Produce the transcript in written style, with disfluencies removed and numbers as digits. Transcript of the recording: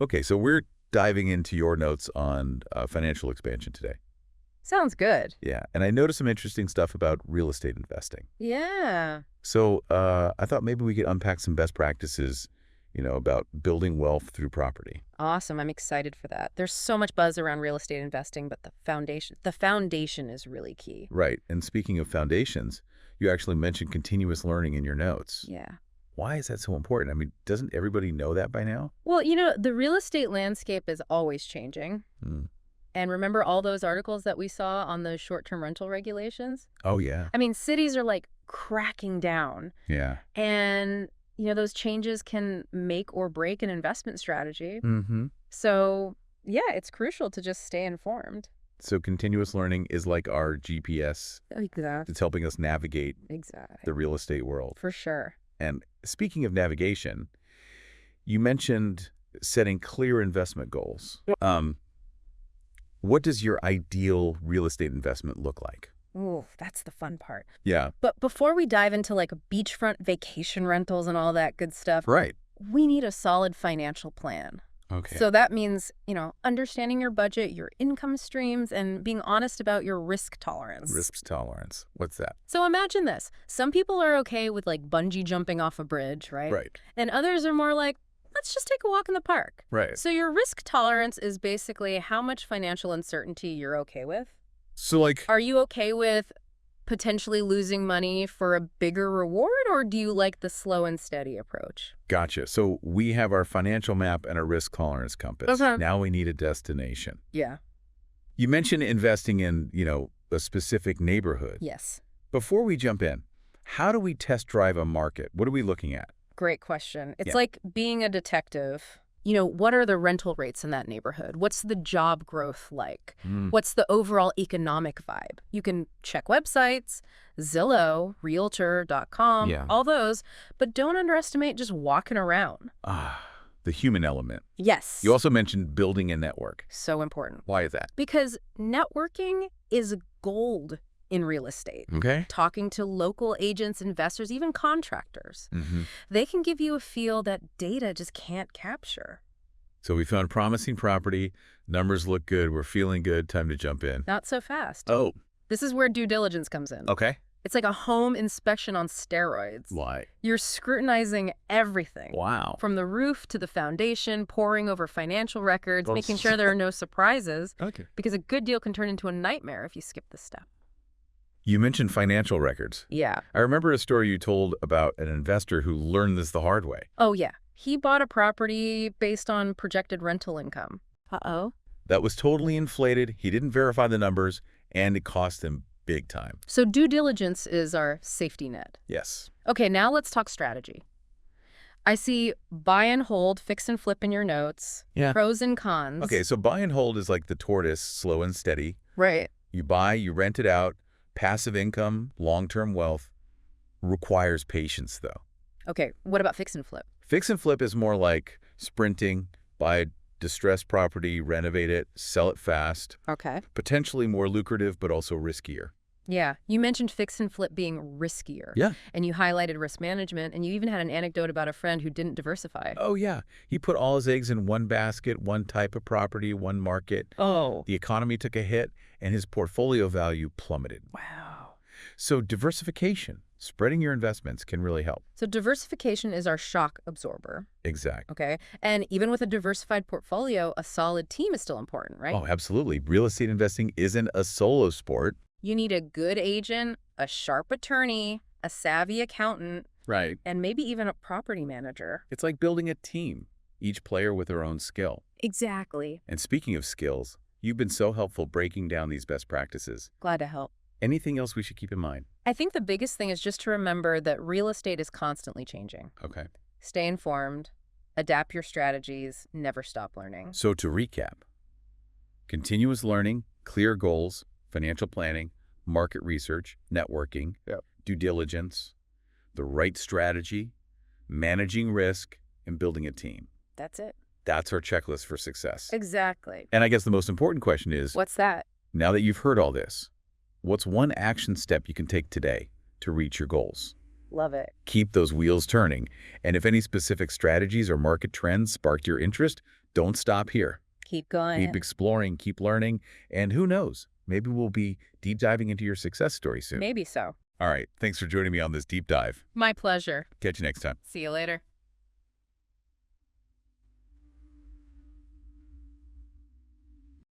Okay, so we're diving into your notes on financial expansion today. Sounds good. Yeah, and I noticed some interesting stuff about real estate investing. Yeah. So I thought maybe we could unpack some best practices, about building wealth through property. Awesome. I'm excited for that. There's so much buzz around real estate investing, but the foundation is really key. Right, and speaking of foundations, you actually mentioned continuous learning in your notes. Yeah. Why is that so important? I mean, doesn't everybody know that by now? Well, the real estate landscape is always changing. Hmm. And remember all those articles that we saw on those short-term rental regulations? Oh, yeah. I mean, cities are like cracking down. Yeah. And, those changes can make or break an investment strategy. Mm-hmm. So, yeah, it's crucial to just stay informed. So continuous learning is like our GPS. Exactly. It's helping us navigate Exactly. the real estate world. For sure. And speaking of navigation, you mentioned setting clear investment goals. What does your ideal real estate investment look like? Ooh, that's the fun part. Yeah. But before we dive into like beachfront vacation rentals and all that good stuff, Right. we need a solid financial plan. Okay. So that means, understanding your budget, your income streams, and being honest about your risk tolerance. Risk tolerance. What's that? So imagine this. Some people are okay with like bungee jumping off a bridge, right? Right. And others are more like, let's just take a walk in the park. Right. So your risk tolerance is basically how much financial uncertainty you're okay with. So like, Are you okay with potentially losing money for a bigger reward, or do you like the slow and steady approach? gotcha. So we have our financial map and a risk tolerance compass. Okay. Now we need a destination. Yeah. You mentioned investing in, a specific neighborhood. Yes. Before we jump in, how do we test drive a market? What are we looking at? Great question. It's Yeah. like being a detective. What are the rental rates in that neighborhood? What's the job growth like? Mm. What's the overall economic vibe? You can check websites, Zillow, Realtor.com, Yeah. all those, but don't underestimate just walking around. The human element. Yes. You also mentioned building a network. So important. Why is that? Because networking is gold in real estate. Okay. Talking to local agents, investors, even contractors. Mm-hmm. They can give you a feel that data just can't capture. So we found promising property. Numbers look good. We're feeling good. Time to jump in. Not so fast. Oh, This is where due diligence comes in. okay. It's like a home inspection on steroids. Why? You're scrutinizing everything. Wow. From the roof to the foundation, poring over financial records, Oh. making sure there are no surprises, Okay. because a good deal can turn into a nightmare if you skip this step. You mentioned financial records. Yeah. I remember a story you told about an investor who learned this the hard way. Oh, yeah. He bought a property based on projected rental income. Uh-oh. That was totally inflated. He didn't verify the numbers, and it cost him big time. So due diligence is our safety net. Yes. Okay, now let's talk strategy. I see buy and hold, fix and flip in your notes. Yeah. Pros and cons. Okay, so buy and hold is like the tortoise, slow and steady. Right. You buy, you rent it out. Passive income, long-term wealth requires patience, though. Okay, what about fix and flip? Fix and flip is more like sprinting, buy a distressed property, renovate it, sell it fast. Okay. Potentially more lucrative, but also riskier. Yeah, you mentioned fix and flip being riskier. Yeah. And you highlighted risk management, and you even had an anecdote about a friend who didn't diversify. Oh, yeah. He put all his eggs in one basket, one type of property, one market. Oh. The economy took a hit, and his portfolio value plummeted. Wow. So diversification, spreading your investments can really help. So diversification is our shock absorber, Exactly. okay? And even with a diversified portfolio, a solid team is still important, right? Oh, absolutely. Real estate investing isn't a solo sport. You need a good agent, a sharp attorney, a savvy accountant, Right. and maybe even a property manager. It's like building a team, each player with their own skill. Exactly. And speaking of skills, you've been so helpful breaking down these best practices. Glad to help. Anything else we should keep in mind? I think the biggest thing is just to remember that real estate is constantly changing. Okay. Stay informed, adapt your strategies, never stop learning. So to recap, continuous learning, clear goals, financial planning, market research, networking, due diligence, the right strategy, managing risk, and building a team. That's it. That's our checklist for success. Exactly. And I guess the most important question is, What's that? now that you've heard all this, what's one action step you can take today to reach your goals? Love it. Keep those wheels turning. And if any specific strategies or market trends sparked your interest, Don't stop here. Keep going. Keep exploring, keep learning, and who knows, maybe we'll be deep diving into your success story soon. Maybe so. All right, thanks for joining me on this deep dive. My pleasure. Catch you next time. See you later.